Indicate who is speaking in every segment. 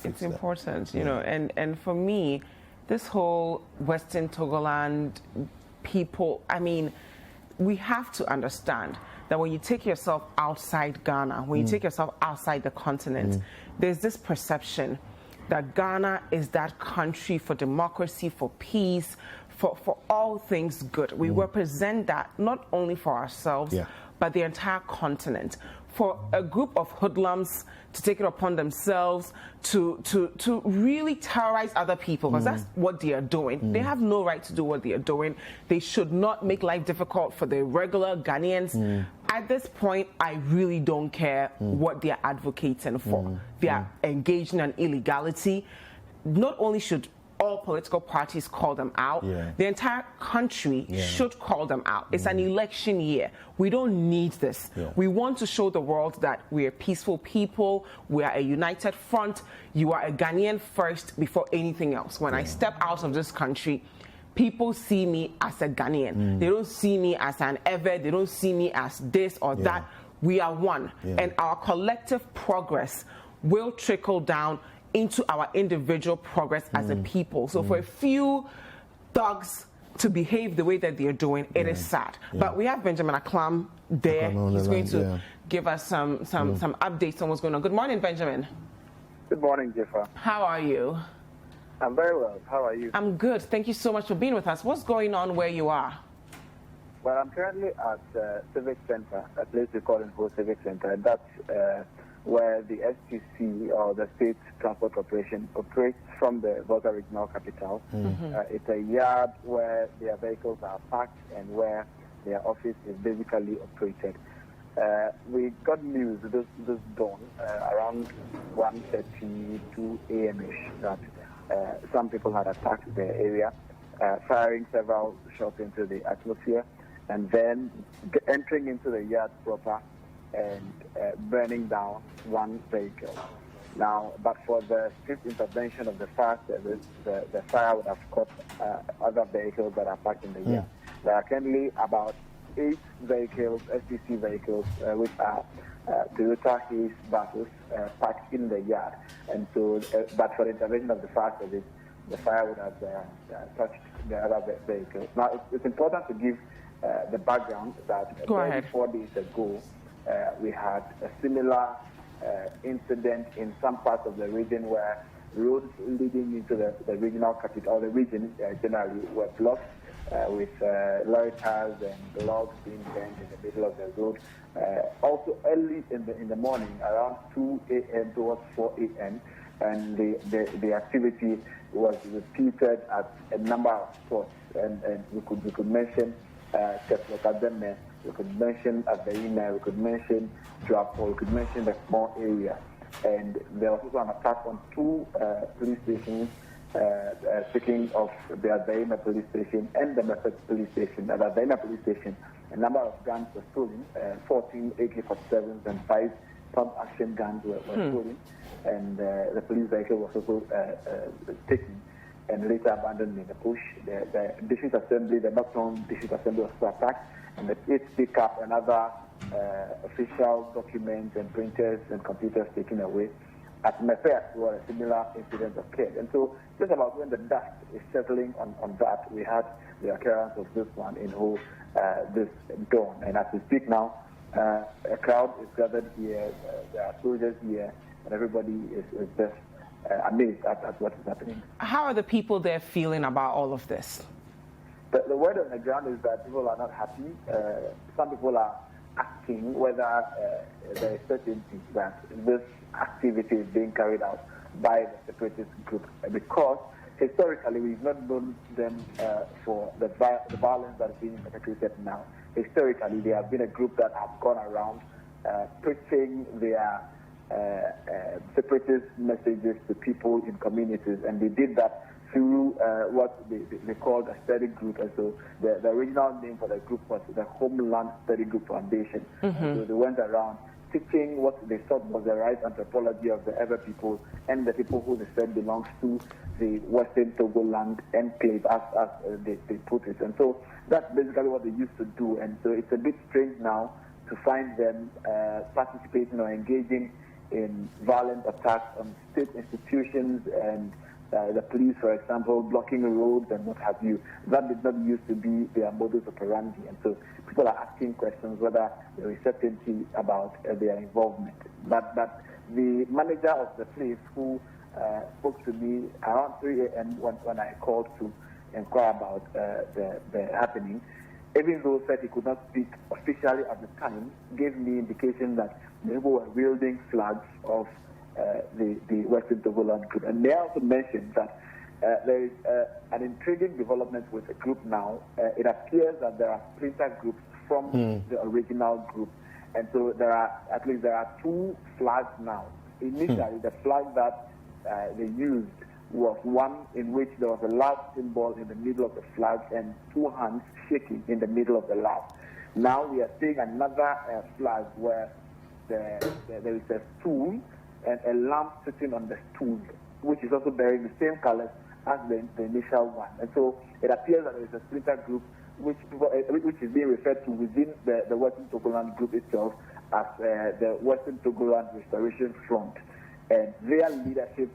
Speaker 1: it's important, you know, and for me, this whole Western Togoland people, I mean, we have to understand that when you take yourself outside Ghana, when you take yourself outside the continent, there's this perception that Ghana is that country for democracy, for peace, for all things good. We represent that not only for ourselves, but the entire continent. For a group of hoodlums to take it upon themselves to really terrorize other people, because that's what they are doing. They have no right to do what they are doing. They should not make life difficult for the regular Ghanaians. At this point, I really don't care what they are advocating for. They are engaging in illegality. Not only should all political parties call them out, the entire country should call them out. It's an election year. We don't need this. We want to show the world that we are peaceful people, we are a united front. You are a Ghanaian first before anything else. When I step out of this country, people see me as a Ghanaian. They don't see me as an Ever, they don't see me as this or that. We are one. And our collective progress will trickle down into our individual progress as a people. So for a few thugs to behave the way that they're doing, it is sad. But we have Benjamin Aklam there. He's going to give us some updates on what's going on. Good morning, Benjamin.
Speaker 2: Good morning, Dziffa.
Speaker 1: How are you?
Speaker 2: I'm very well. How are you?
Speaker 1: I'm good. Thank you so much for being with us. What's going on where you are?
Speaker 2: Well, I'm currently at Civic Center, a place we call Info Civic Center, and that's where the STC, or the State Transport Corporation, operates from the Volta Regional Capital. It's a yard where their vehicles are parked and where their office is basically operated. We got news this dawn around 1:32 a.m.ish that some people had attacked the area, firing several shots into the atmosphere, and then entering into the yard proper and burning down one vehicle. Now, but for the swift intervention of the fire service, the fire would have caught other vehicles that are parked in the yard. There are currently about 8 vehicles, STC vehicles, which are Toyota Hayes buses parked in the yard. And so, but for the intervention of the fire service, the fire would have touched the other vehicles. Now, it's important to give the background that 4 days ago, we had a similar incident in some parts of the region where roads leading into the regional capital, the region generally, were blocked with lorry tires and logs being burned in the middle of the road. Also early in the morning, around 2 a.m. towards 4 a.m., and the activity was repeated at a number of spots, and we could mention Tetlokademe, we could mention Averina, we could mention Trapo, we could mention the small area. And there was also an attack on 2 police stations, speaking of the Averina police station and the Method police station. At the Averina police station, a number of guns were stolen, 14 AK-47s and 5 pump-action guns were stolen, and the police vehicle was also taken and later abandoned in the bush. The district assembly, the Northern district assembly, was also attacked, and the 8 pickup and other official documents and printers and computers taken away. At Mefe, where a similar incident occurred. And so, just about when the dust is settling on that, we had the occurrence of this one in Ho this dawn. And as we speak now, a crowd is gathered here, there are soldiers here, and everybody is just amazed at what is happening.
Speaker 1: How are the people there feeling about all of this?
Speaker 2: The word on the ground is that people are not happy. Some people are asking whether there is certainty that this activity is being carried out by the separatist group, because historically we've not known them for the violence that is being perpetrated now. Historically, they have been a group that have gone around preaching their separatist messages to people in communities, and they did that through what they called a study group. And so the original name for the group was the Homeland Study Group Foundation. So they went around teaching what they thought was the right anthropology of the Ever people and the people who they said belongs to the Western Togoland enclave, as they put it. And so that's basically what they used to do. And so it's a bit strange now to find them participating or engaging in violent attacks on state institutions and the police, for example, blocking roads and what have you. That did not used to be their modus operandi. And so people are asking questions whether there is certainty about their involvement. But the manager of the place who spoke to me around 3 a.m. when I called to inquire about the happening, even though said he could not speak officially at the time, gave me indication that people were wielding flags of the Western Togoland group. And they also mentioned that there is an intriguing development with the group now. It appears that there are splinter groups from the original group. And so there are 2 flags now. Initially, the flag that they used was one in which there was a large symbol in the middle of the flag and 2 hands shaking in the middle of the flag. Now we are seeing another flag where there is a stool and a lamp sitting on the stool, which is also bearing the same colors as the initial one. And so it appears that there is a splinter group which is being referred to within the Western Togoland group itself as the Western Togoland Restoration Front. And their leadership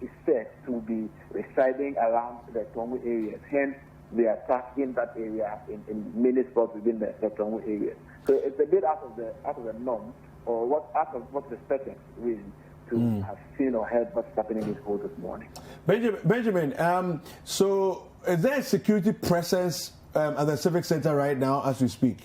Speaker 2: is said to be residing around the Tongu areas. Hence, they attack in that area in many spots within the Tongu areas. So it's a bit out of the norm, or out of what's expected, really, to have seen or heard what's happening in Ho this morning.
Speaker 3: Benjamin, so is there a security presence at the Civic Center right now as we speak?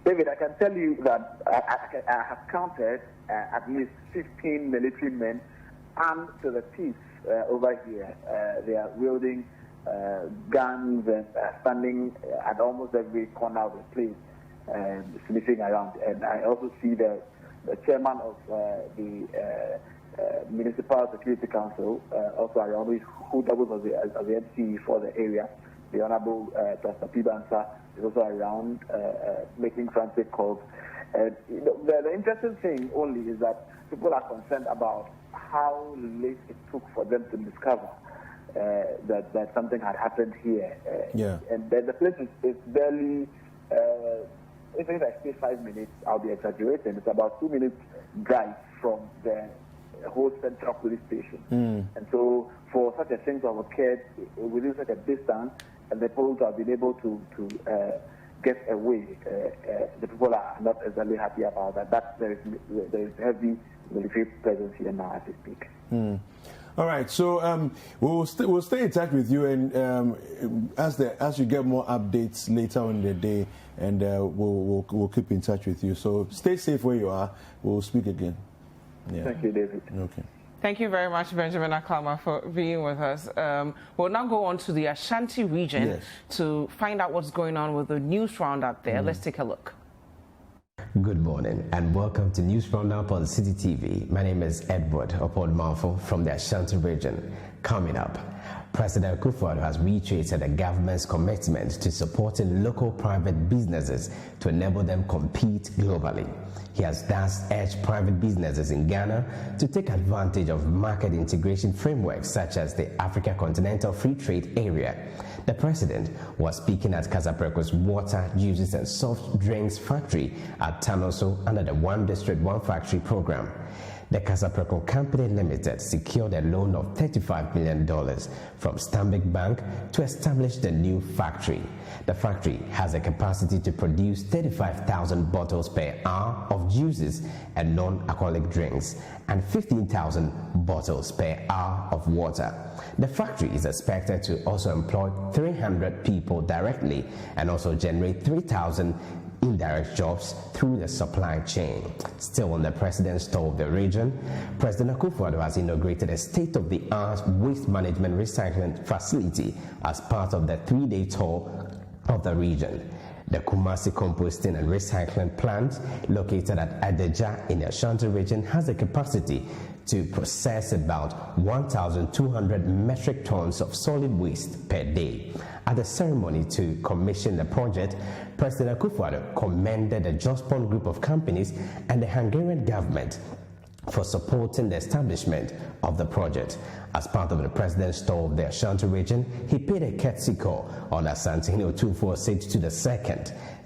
Speaker 2: David, I can tell you that I have counted at least 15 military men armed to the teeth over here. They are wielding guns and standing at almost every corner of the place, sniffing around. And I also see the chairman of the Municipal Security Council, also around, who doubles as the MC for the area. The Honorable Pastor Pibansa is also around making frantic calls. The interesting thing only is that people are concerned about how late it took for them to discover that something had happened here. And the place is barely, if I say 5 minutes, I'll be exaggerating. It's about 2 minutes drive from the whole central police station. And so for such a thing to have occurred within such a distance, and the people have been able to get away, the people are not exactly happy about that. There is heavy military presence here now as we speak.
Speaker 3: All right, so we'll stay in touch with you, and as you get more updates later on in the day, and we'll keep in touch with you. So stay safe where you are. We'll speak again. Yeah.
Speaker 2: Thank you, David.
Speaker 3: Okay.
Speaker 1: Thank you very much, Benjamin Aklama, for being with us. We'll now go on to the Ashanti region to find out what's going on with the news roundup there. Let's take a look.
Speaker 4: Good morning and welcome to News Roundup on Citi TV. My name is Edward Opodmafo from the Ashanti region. Coming up, President Akufo-Addo has reiterated the government's commitment to supporting local private businesses to enable them compete globally. He has thus urged private businesses in Ghana to take advantage of market integration frameworks such as the Africa Continental Free Trade Area. The president was speaking at Kasapreko's water, juices and soft drinks factory at Tanoso under the One District, One Factory program. The Kasapreko Company Limited secured a loan of $35 million from Stanbic Bank to establish the new factory. The factory has a capacity to produce 35,000 bottles per hour of juices and non-alcoholic drinks and 15,000 bottles per hour of water. The factory is expected to also employ 300 people directly and also generate 3,000 indirect jobs through the supply chain. Still on the president's tour of the region, President Akufo-Addo has inaugurated a state-of-the-art waste management recycling facility as part of the 3-day tour of the region. The Kumasi Composting and Recycling Plant, located at Adeja in the Ashanti region, has a capacity to process about 1,200 metric tons of solid waste per day. At the ceremony to commission the project, President Akufo-Addo commended the Jospon group of companies and the Hungarian government for supporting the establishment of the project. As part of the president's tour of the Ashanti region, he paid a courtesy call on Asantehene Otumfuo II.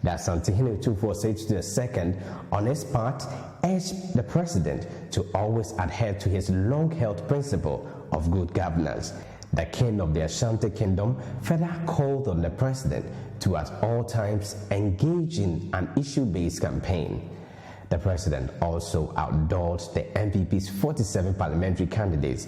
Speaker 4: The Asantehene Otumfuo II. On his part, urged the president to always adhere to his long-held principle of good governance. The king of the Ashanti Kingdom further called on the president to at all times engage in an issue-based campaign. The president also outdoored the NPP's 47 parliamentary candidates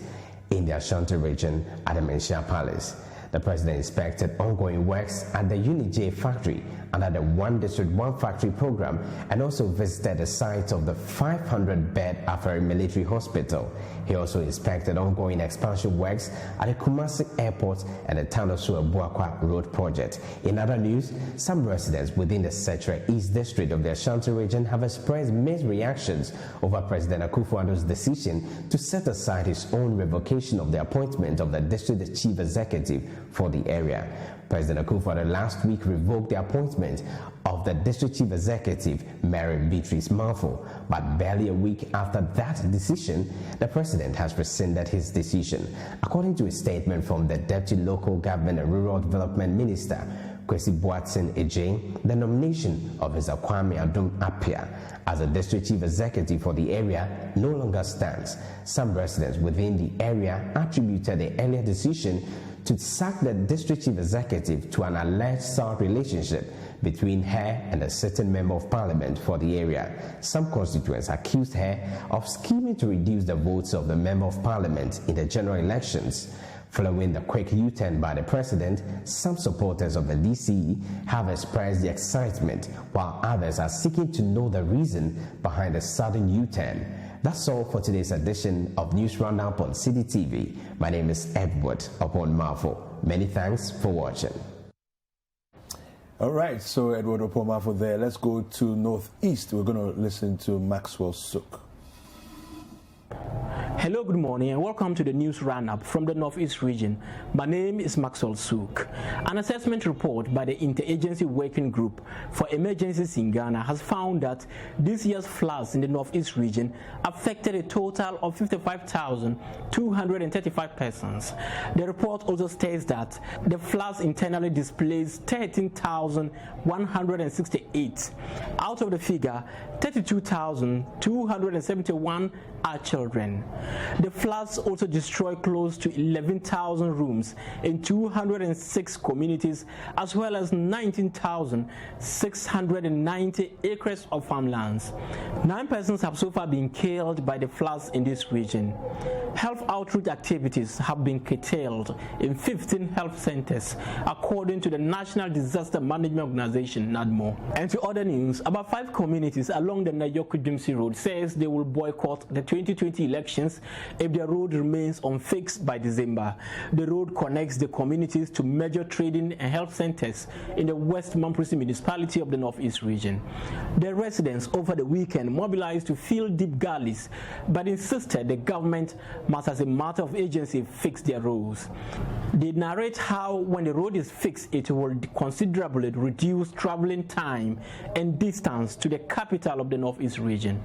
Speaker 4: in the Ashanti region at the Menchia Palace. The president inspected ongoing works at the Unij factory under the One District, One Factory program and also visited the site of the 500-bed Afari Military Hospital. He also inspected ongoing expansion works at the Kumasi Airport and the Tanosu Abuakwa Road project. In other news, some residents within the Setre East District of the Ashanti region have expressed mixed reactions over President Akufo-Addo's decision to set aside his own revocation of the appointment of the district chief executive for the area. President Akufo-Addo last week revoked the appointment of the district chief executive, Mary Beatrice Malfo, but barely a week after that decision, the president has rescinded his decision. According to a statement from the Deputy Local Government and Rural Development Minister, Kwesi Boateng Ejay, the nomination of Mr. Kwame Adum Appiah as the district chief executive for the area no longer stands. Some residents within the area attributed the earlier decision to sack the district chief executive to an alleged sour relationship between her and a certain member of parliament for the area. Some constituents accused her of scheming to reduce the votes of the member of parliament in the general elections. Following the quick U-turn by the president, some supporters of the DCE have expressed the excitement, while others are seeking to know the reason behind the sudden U-turn. That's all for today's edition of News Roundup on Citi TV. My name is Edward Oponmafo. Many thanks for watching.
Speaker 3: All right, so Edward Oponmafo there. Let's go to Northeast. We're going to listen to Maxwell Sook.
Speaker 5: Hello, good morning, and welcome to the News Roundup from the Northeast region. My name is Maxwell Sook. An assessment report by the Interagency Working Group for Emergencies in Ghana has found that this year's floods in the Northeast region affected a total of 55,235 persons. The report also states that the floods internally displaced 13,168. Out of the figure, 32,271 are children. The floods also destroyed close to 11,000 rooms in 206 communities, as well as 19,690 acres of farmlands. 9 persons have so far been killed by the floods in this region. Health outreach activities have been curtailed in 15 health centers, according to the National Disaster Management Organization, NADMO. And to other news, about 5 communities along the Nayoku-Dimsi Road says they will boycott the 2020 elections if the road remains unfixed by December. The road connects the communities to major trading and health centers in the West Mamprisi municipality of the Northeast region. The residents over the weekend mobilized to fill deep gullies, but insisted the government must, as a matter of agency, fix their roads. They narrate how when the road is fixed, it will considerably reduce traveling time and distance to the capital of the Northeast region.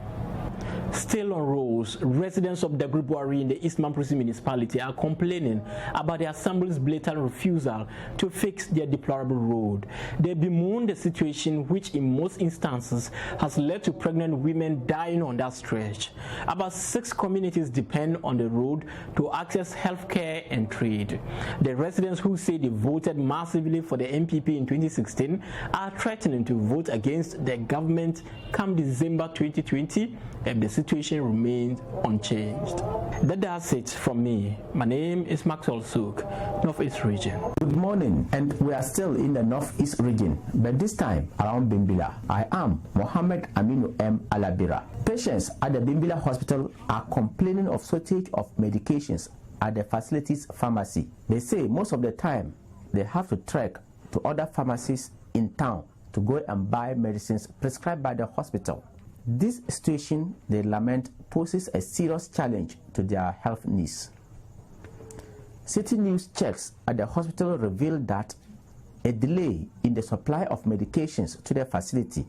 Speaker 5: Still on roads, residents of the Grubuari in the East Mamprisi municipality are complaining about the Assembly's blatant refusal to fix their deplorable road. They bemoan the situation, which in most instances has led to pregnant women dying on that stretch. About 6 communities depend on the road to access healthcare and trade. The residents who say they voted massively for the NPP in 2016 are threatening to vote against the government come December 2020 if the situation remains unchanged. That's it from me. My name is Maxwell Sook, Northeast Region.
Speaker 6: Good morning, and we are still in the Northeast region, but this time around Bimbila. I am Mohammed Aminu M. Alabira. Patients at the Bimbila Hospital are complaining of shortage of medications at the facility's pharmacy. They say most of the time they have to trek to other pharmacies in town to go and buy medicines prescribed by the hospital. This situation, they lament, poses a serious challenge to their health needs. Citi News checks at the hospital revealed that a delay in the supply of medications to the facility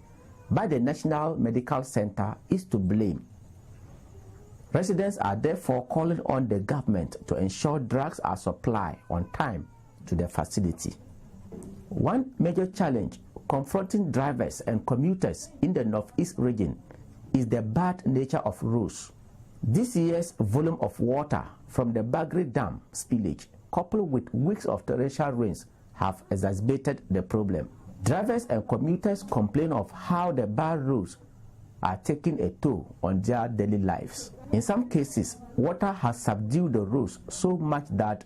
Speaker 6: by the National Medical Center is to blame. Residents are therefore calling on the government to ensure drugs are supplied on time to the facility. One major challenge confronting drivers and commuters in the Northeast region is the bad nature of roads. This year's volume of water from the Bagri Dam spillage, coupled with weeks of torrential rains, have exacerbated the problem. Drivers and commuters complain of how the bad roads are taking a toll on their daily lives. In some cases, water has subdued the roads so much that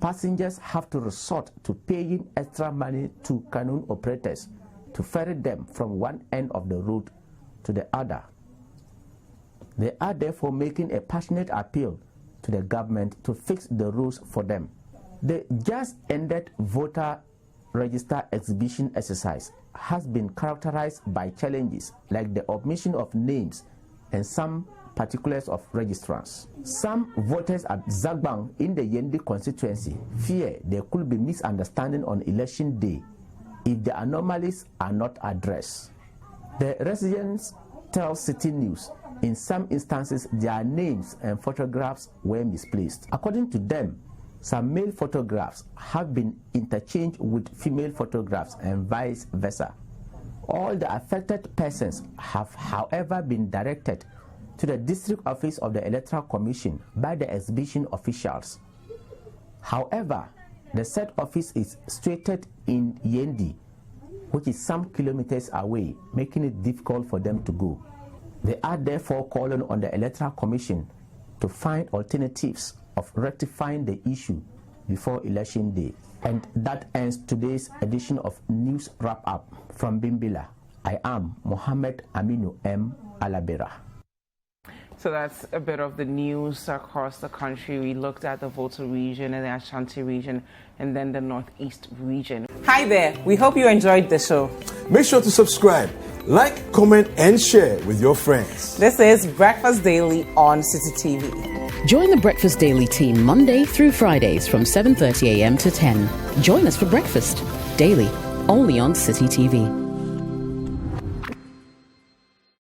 Speaker 6: passengers have to resort to paying extra money to canoe operators to ferry them from one end of the road to the other. They are therefore making a passionate appeal to the government to fix the roads for them. The just ended voter register exhibition exercise has been characterized by challenges like the omission of names and some particulars of registrants. Some voters at Zagbang in the Yendi constituency fear there could be misunderstanding on election day if the anomalies are not addressed. The residents tell Citi News in some instances their names and photographs were misplaced. According to them, some male photographs have been interchanged with female photographs and vice versa. All the affected persons have, however, been directed to the district office of the Electoral Commission by the exhibition officials. However, the said office is situated in Yendi, which is some kilometers away, making it difficult for them to go. They are therefore calling on the Electoral Commission to find alternatives of rectifying the issue before election day. And that ends today's edition of News Wrap Up from Bimbilla. I am Mohammed Aminu M. Alabera.
Speaker 1: So that's a bit of the news across the country. We looked at the Volta region and the Ashanti region and then the Northeast region. Hi there. We hope you enjoyed the show.
Speaker 3: Make sure to subscribe, like, comment, and share with your friends.
Speaker 1: This is Breakfast Daily on Citi TV.
Speaker 7: Join the Breakfast Daily team Monday through Fridays from 7:30 a.m. to 10. Join us for breakfast daily, only on Citi TV.